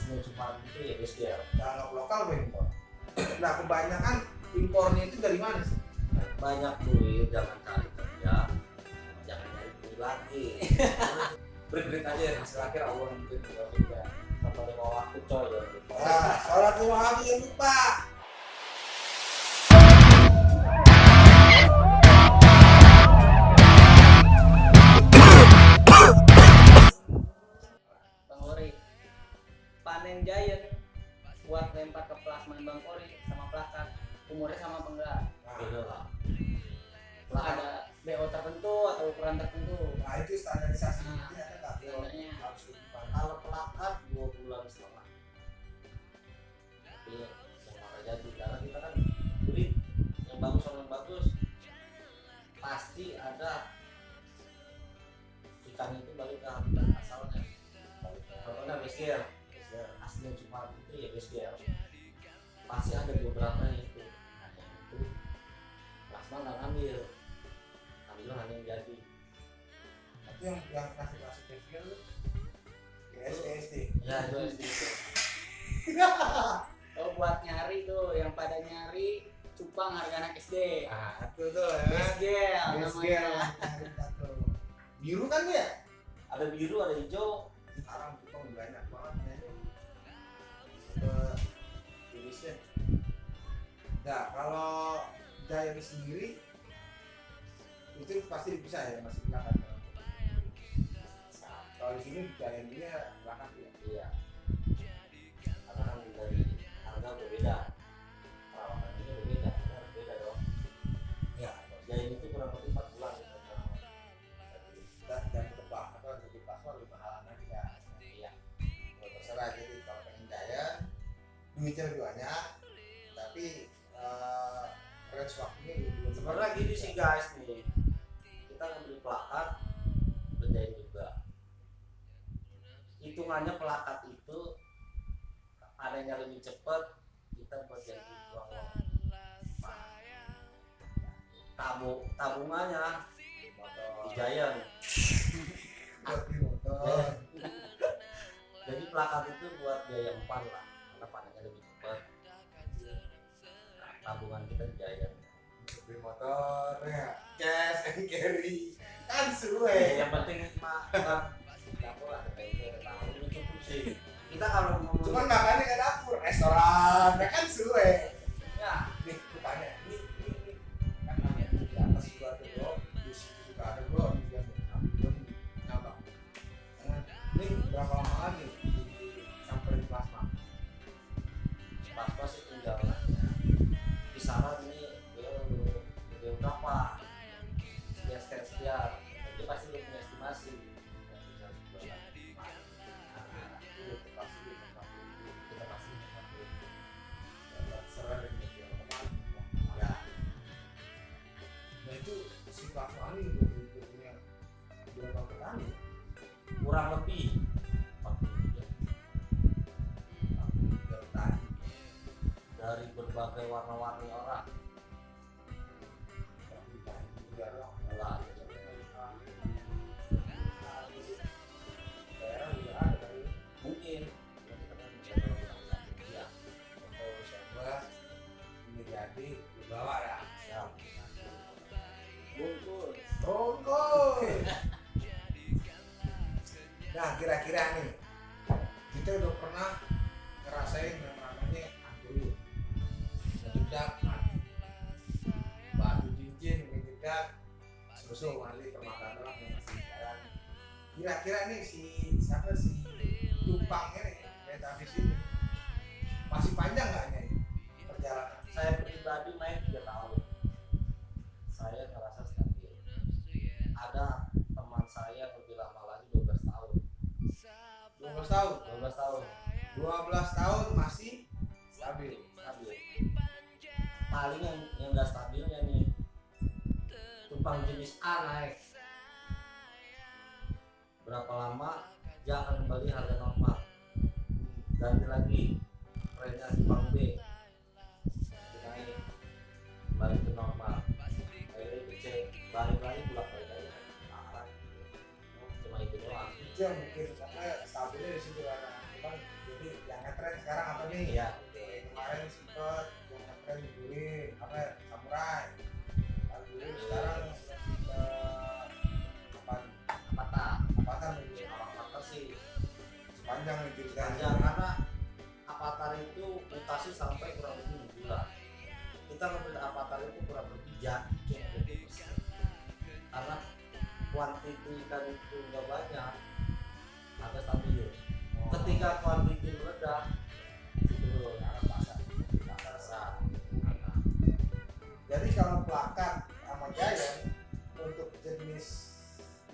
aslinya cuma itu ya SGL. Kalau lokal apa impor? Nah kebanyakan impornya itu dari mana sih? Banyak duit, jangan cari kerja, jangan cari duit lagi. Berit aja hasil akhir Allah yang bikin juga. Sampai 5 waktu coy ya. Nah, sholat 5 waktu jangan lupa. Bang Ori, panen giant buat lempar ke plasma Bang Ori sama plakat umurnya sama apa enggak? Beda lah. Ada BO tertentu atau ukuran tertentu? Nah itu standarisasi ini ada nggak? Standarnya. Harus dibuat. Kalau pelakat 2 bulan setengah. Tapi yang bakal jadi karena kita kan beli yang bagus sama yang bagus pasti ada ikan itu balik ke habitat asalnya. Contohnya BSGL, aslinya cuma itu ya BSGL. Pasti ada beberapa yang itu. Nah, yang itu plasma nggak ngambil hanya yang jadi. Itu yang kasih kecil lu. SD. Ya itu SD. Oh buat nyari tuh, yang pada nyari cupang harga anak SD. Nah itu tuh ya. BSGL BSGL. namanya. Biru kan ya? Ada biru, ada hijau. Sekarang cupang banyak banget ya. Jenisnya. Nah kalau giant sendiri itu pasti dipisah ya, masih belakang. Kalau di sini giantnya belakang ya. Iya. Karena kan dari harga berbeda, perawatannya berbeda, harus beda dong. Ya. Jain itu kurang lebih 4 bulan. Dan tebak atau lebih pasar lebih mahal lagi ya. Iya. Kalau terserah, jadi kalau pengen giant duitnya lebih banyak, tapi range waktunya lebih Sebenarnya gini sih guys nih, kita ngambil plakat berjain juga. Hitungannya plakat itu adanya lebih cepat, kita buat jadi uang tabungannya di Giant. buat di motor. Jadi plakat itu buat biaya empan lah, karena panennya lebih cepat. Nah, tabungan kita di Giant. Di motor ya, cash and carry kan suwe. Yang penting mah dapur lah kayak tahu ini cukup sih. Kita kalau mau Cuman makannya ke dapur, restoran, ya kan suwe. ya Nih, aku tanya, ini kan namanya di atas juga ada bro, di situ juga ada bro, di dalam nambah. Ini berapa lama lagi sampai di plasma? plasma sih tinggal nanya. Kisaran ini dia berapa? Sekian. Jadi pasti lu punya estimasi. Kita pasti Serah dari media teman. Ya. Nah itu si plasma ini udah punya berapa petani? kurang lebih 43 petani. dari berbagai warna-warni orang. Mulai Daerah juga ada dari mungkin ya atau siapa ini jadi dibawa ya. siap. Bungkus. Bungkus. Nah kira-kira nih kita udah pernah ngerasain yang namanya anggur, menjedak, batu cincin, menjedak, susu, mali, permata doang yang masih jalan. Kira-kira nih si siapa si Cupangnya nih, Metavis ini masih panjang nggak nih perjalanan? Saya pribadi main 3 tahun. Saya ngerasa stabil. Ada teman saya yang lebih lama lagi 12 tahun. 12 tahun. 12 tahun 12 tahun masih stabil. stabil. Paling yang nggak stabilnya nih tumpang jenis A naik. Berapa lama dia akan kembali harga normal. Ganti lagi trennya tumpang B. Naik balik ke normal. Akhirnya dicek balik lagi pulang balik lagi. Nah, cuma itu doang. Itu yang bikin apa stabilnya di situ karena memang jadi yang sekarang apa nih? Iya. Kemarin sempet yang keren dulu apa samurai. Dulu sekarang ke Avatar nih. Avatar sih Sepanjang nih ceritanya. panjang karena Avatar itu mutasi sampai kurang lebih 6 bulan. Kita ngambil Avatar itu kurang lebih cuma 20%. Karena kuantiti ikan itu nggak banyak, agak stabil. Ketika kuantiti meledak, itu pasar. Jadi kalau plakat sama giant untuk jenis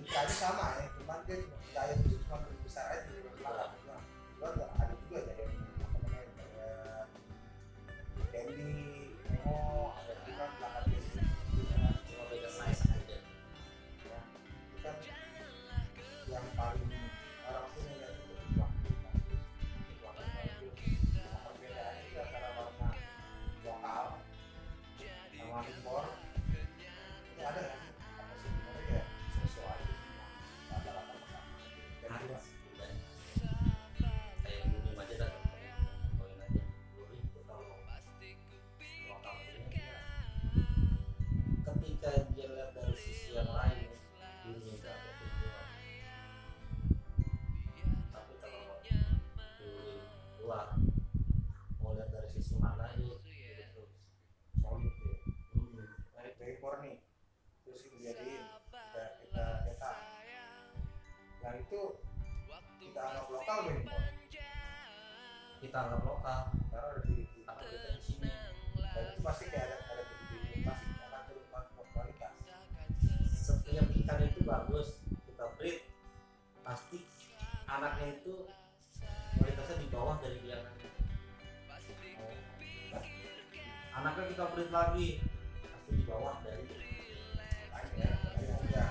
ikannya sama ya, cuman dia giant itu cuma lebih besar aja dari plakat. Juga ada juga giant apa namanya kayak Bendy, Nemo, ada juga plakat gitu. Cuma beda size aja. Ya, itu kan yang paling orang tuh ngeliat itu plakat. Perbedaannya itu antara warna lokal sama impor itu ada nggak sih? Apa sih sebenarnya ya sesuai rata-rata sama dan juga Kayak Bumi aja dah, poin aja 10.000 kalau lokal ini ya. Ketika dia lihat dari sisi yang lain, dirinya nggak ada tujuan. Tapi kalau dari luar mau lihat dari sisi mana aja, gitu terus. solid ya. Hmm. Naik dari impor nih terus dijadiin kita cetak yang itu kita anggap lokal atau impor Kita anggap lokal karena udah di karena kita di sini. dan itu pasti kayak ada begitu pasti akan turun kualitas. Setiap ikan itu bagus, kita breed pasti anaknya itu kualitasnya di bawah dari yang anaknya kita breed lagi pasti di bawah dari Makanya ya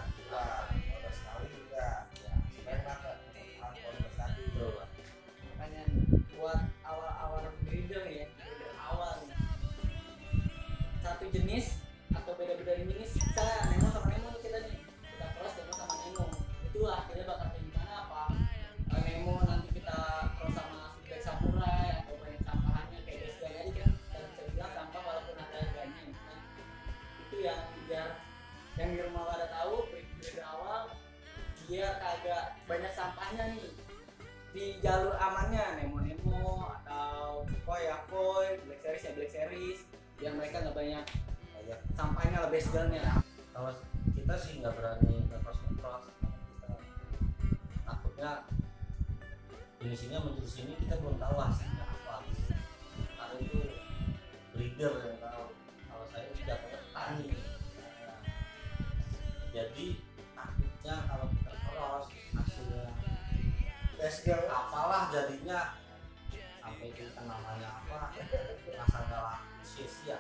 udah sekali juga ya, enak kan kualitas tadi betul Pak. Makanya buat awal-awal breeder ya, breeder awal nih. Satu jenis atau beda-beda jenis, misalnya Nemo sama Nemo nih kita nih, kita cross Nemo sama Nemo. Itu akhirnya bakal kayak gimana apa? Nemo nanti kita cross sama Super Samurai atau banyak sampahannya kayak SG aja kan. Dan bisa bilang sampah walaupun ada harganya. Nah, itu yang biar yang di rumah pada tahu breeder awal biar kagak banyak sampahnya nih di jalur amannya Nemo atau Koi Black Series ya Black Series yang mereka nggak banyak banyak sampahnya lah bestsellernya. Kalau kita sih nggak berani ngecross kita takutnya ini sini menuju sini kita belum tahu hasilnya apa karena itu breeder yang tahu. Kalau saya sudah petani. Jadi takutnya kalau kita cross hasilnya SGL apalah jadinya sampai kita namanya apa rasa nggak laku sia-sia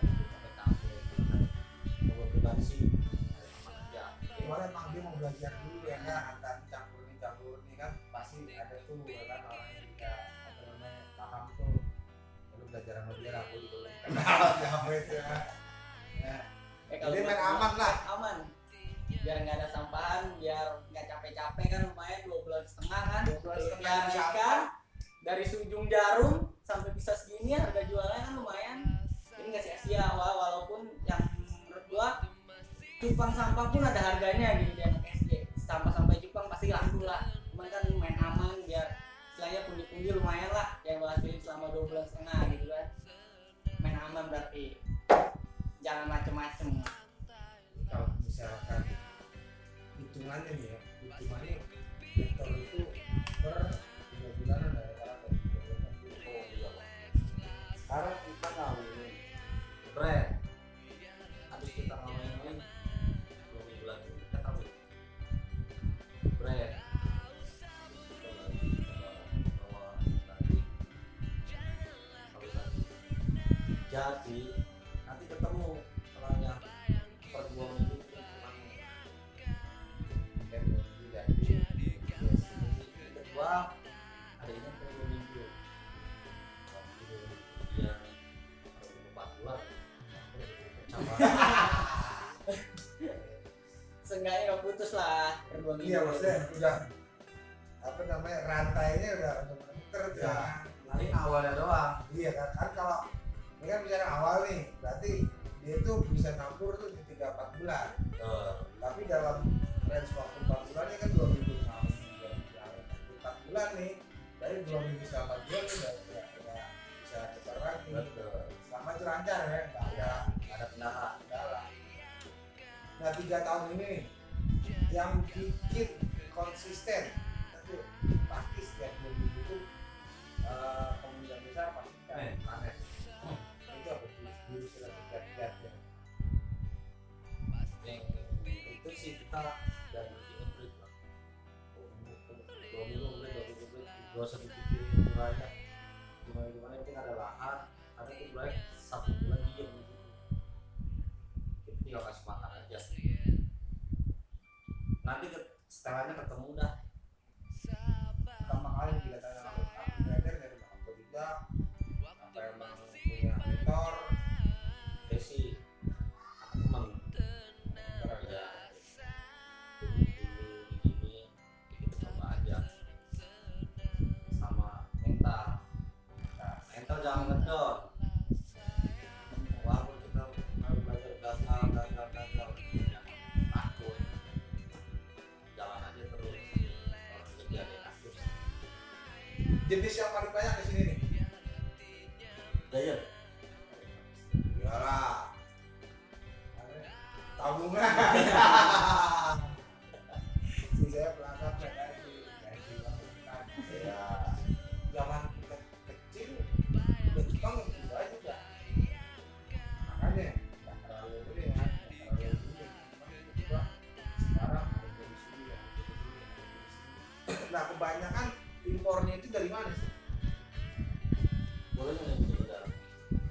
capek-capek kebetulan sih sama aja gimana emang dia mau belajar dulu ya kan antara campur nih kan pasti ada tuh ya kan orang yang bisa apa namanya paham tuh perlu belajar sama dia lah aku dulu kenal itu ya. Jadi main aman lah. Aman biar nggak ada sampahan, biar nggak capek-capek kan lumayan 2,5 bulan kan 2,5 bulan ikan sampah. dari ujung jarum sampai bisa segini harga jualnya kan lumayan. Ini nggak sia-sia walaupun yang menurut gua cupang sampah pun ada harganya gitu di anak SD. Sampah-sampah cupang pasti laku lah. Cuman kan main aman biar istilahnya pundi-pundi lumayan lah yang hasilin selama 2,5 bulan gitu kan. Main aman berarti. Jangan macem-macem. Kalau misalkan hitungannya nih ya hitungannya vektor itu per 3 bulanan ya rata-rata. sekarang kita ngawinin brand habis kita ngawinin 2 minggu lagi kita kawin brand kita lagi bawa lagi kawin lagi jadi nanti ketemu orangnya per 2 minggu Dan jadi kedua harinya per 2 minggu waktu dia 4 bulan Seenggaknya nggak putus lah per 2 minggu. iya maksudnya udah apa namanya rantainya udah muter Ya. ya Paling awalnya doang. Iya kan kalau ini kan bicara awal nih, berarti dia tuh bisa nabur tuh di 3-4 bulan. Tapi dalam range waktu 4 bulan ini kan 2 minggu tahun, 4 bulan nih, dari 2 minggu sampai 4 bulan udah bisa cepat lagi. Selama itu lancar ya, nggak Ada kendala. kendala. Nah 3 tahun ini yang bikin konsisten, tapi pasti setiap minggu itu kemungkinan besar pasti kan panen. Itu apa dulu sudah kiat-kiat ya. Yang itu sih kita dari ngebreed lah. 2 minggu ngebreed, 2 satu bikin mulainya. Gimana mungkin ada lahan, ada itu mulai 1 bulan diem gitu. Kita tinggal kasih makan aja. Nanti setelahnya ketemu dah. Pertama kali kita tanya aku belajar dari Bang Kodida, apa emang punya mentor, Desi, teman. Ya, ini kita coba aja. Sama mental. Mental jangan ngedon. Walaupun kita harus belajar gagal, jangan takut. Jalan aja terus. Jadi ada yang takut. jenis yang paling banyak di sini nih. Giant. Iyalah. Tabungan. Si saya pelanggan PKI. Ya, zaman kita kecil, udah Jepang itu aja juga. Makanya nggak terlalu ini ya, nggak terlalu ini. Cuma juga sekarang ada dari sini, ada dari sini, ada dari sini. Nah kebanyakan impornya itu dari mana sih? Boleh nggak yang saudara?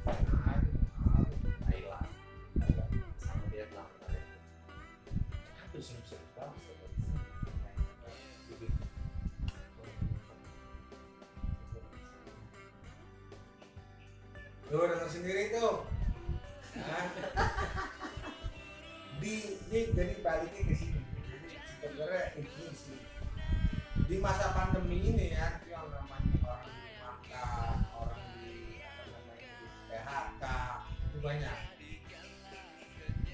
Nah, itu mahal. Thailand sama Vietnam. Hampir bisa banget. Lu dengar sendiri tuh. Nah, jadi baliknya ke sini. Jadi sebenarnya ini sih di masa pandemi ini ya, itu yang namanya orang dirumahkan, orang di apa namanya di PHK itu banyak.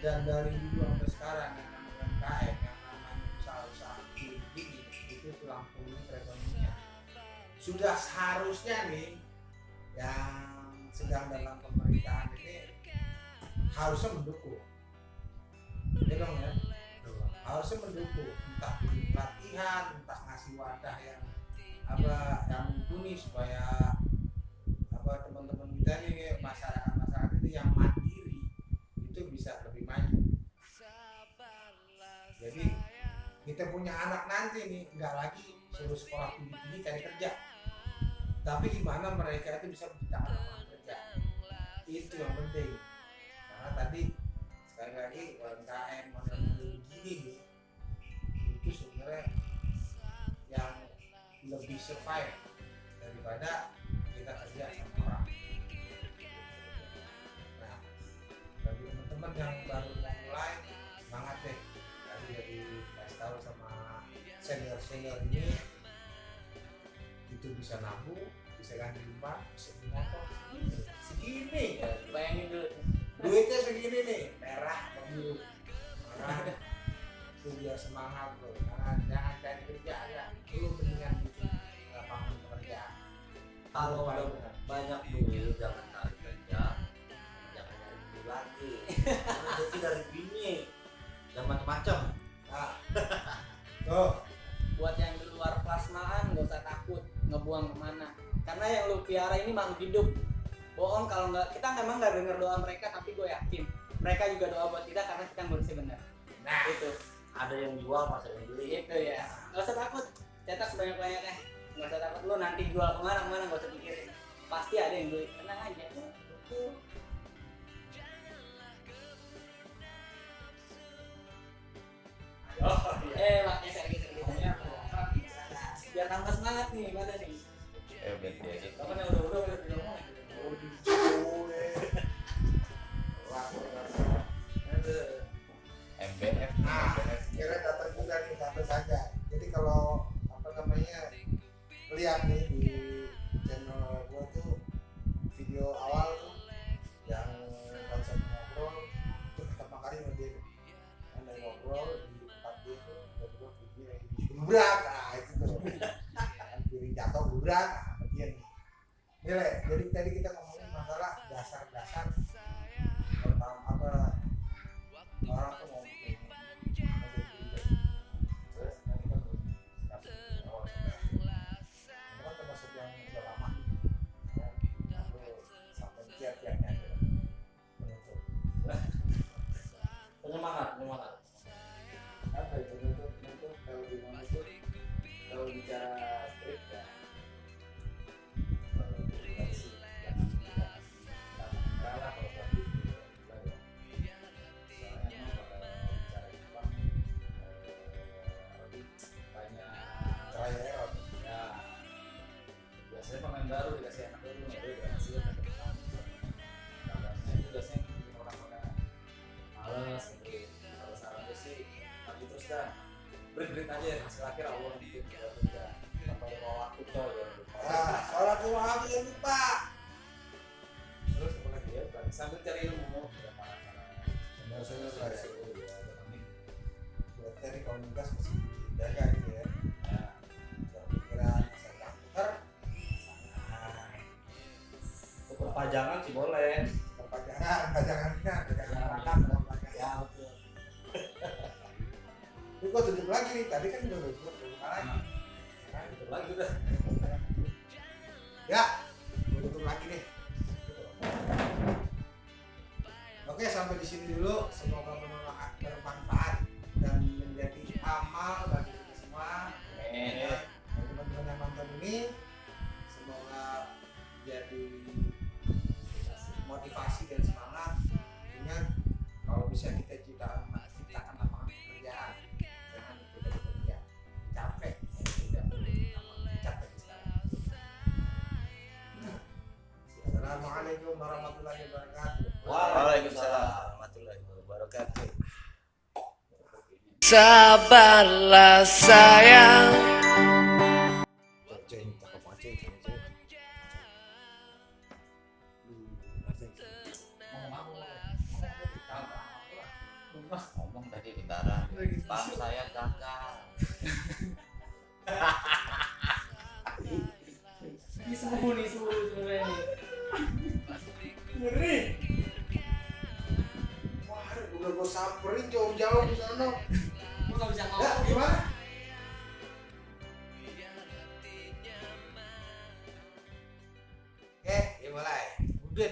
Dan dari dulu sampai sekarang yang namanya UMKM, yang namanya usaha-usaha kecil ini itu tulang punggung perekonomian. Sudah seharusnya nih yang sedang dalam pemerintahan ini harusnya mendukung. Ya dong ya. Harusnya mendukung, entah beri pelatihan, entah ngasih wadah yang mumpuni supaya teman-teman kita nih masyarakat ini yang mandiri itu bisa lebih maju. Jadi kita punya anak nanti nih nggak lagi suruh sekolah tinggi cari kerja, tapi gimana mereka itu bisa menciptakan lapangan kerja, itu yang penting. Karena tadi sekali lagi UMKM model-model begini nih itu sebenarnya yang lebih survive daripada kita kerja sama orang. Nah, bagi teman-teman yang baru mau mulai, semangat deh. Tadi dari kasih tahu sama senior ini, itu bisa nabung, bisa ganti rumah, bisa beli motor segini. Bayangin dulu. Duitnya segini nih, merah atau biru. Nah, itu biar semangat loh. Jangan cari kerja ya. Lu mendingan bikin lapangan pekerjaan. Kalau udah banyak duit jangan cari kerja, jangan cari duit lagi. Rezeki dari bini, jangan macam-macam. Nah, tuh. Buat yang di luar plasmaan nggak usah takut ngebuang kemana, karena yang lu piara ini makhluk hidup. Bohong kalau nggak, kita memang nggak dengar doa mereka, tapi gue yakin mereka juga doa buat kita karena kita ngurusin benar. Nah, Itu Ada yang jual, masa yang beli. itu ya, nggak usah takut, cetak sebanyak banyaknya, nggak usah takut lu nanti jual kemana nggak usah pikirin, pasti ada yang beli, tenang aja. oh iya. Mak geser biar tambah semangat nih, mana nih? Biar dia gitu. Kapan yang udah ngomong? Oh, di gue. Wah, Aduh. MBF. nah, kira datang juga nih satu saja. Jadi kalau lihat nih di channel gue liburan sama dia nih. Nih Le, jadi tadi kita ngomongin masalah dasar-dasar pertama apa orang tuh mau bikin terus tadi kan kasih awal itu kan termasuk yang udah lama ya, lalu sampai kiat-kiatnya gitu penutup penyemangat apa itu penutup kalau di mana tuh kalau bicara trik ya kalau dari sih jangan kalah kalau tadi soalnya emang kalau bicara Jepang lebih banyak trial error ya biasanya pemain baru dikasih anak dulu nggak boleh berhasil karena itu biasanya bikin orang pada malas gitu. Kalau saran gue sih maju terus dah beri aja hasil akhir Allah bikin ya tanpa bawa waktu col ya sholat dua waktu yang lupa terus apa lagi ya sambil cari ilmu ya para buat dari komunitas masih dijaga gitu ya pikiran saya komputer untuk perpajangan sih boleh pajangannya masyarakat ya betul ini gua tutup lagi nih tadi kan udah tutup lagi nah itu lagi udah ya gua tutup lagi nih oke sampai di sini dulu semoga bermanfaat dan menjadi amal bagi kita semua dan teman-teman yang nonton ini semoga jadi motivasi dan semangat ingat kalau bisa kita ciptakan lapangan pekerjaan jangan kita bekerja capek tidak boleh capek sekarang. Assalamualaikum warahmatullahi wabarakatuh. Waalaikumsalam warahmatullahi wabarakatuh. Sabarlah sayang. Ngomong tadi bintara. Pam saya gagal. Ini suhu sebenarnya nih. Ngeri. Wah, udah gue samperin jauh-jauh di sana. Gua nggak bisa Ya, ngomong. gimana? Oke, ya mulai. Udah,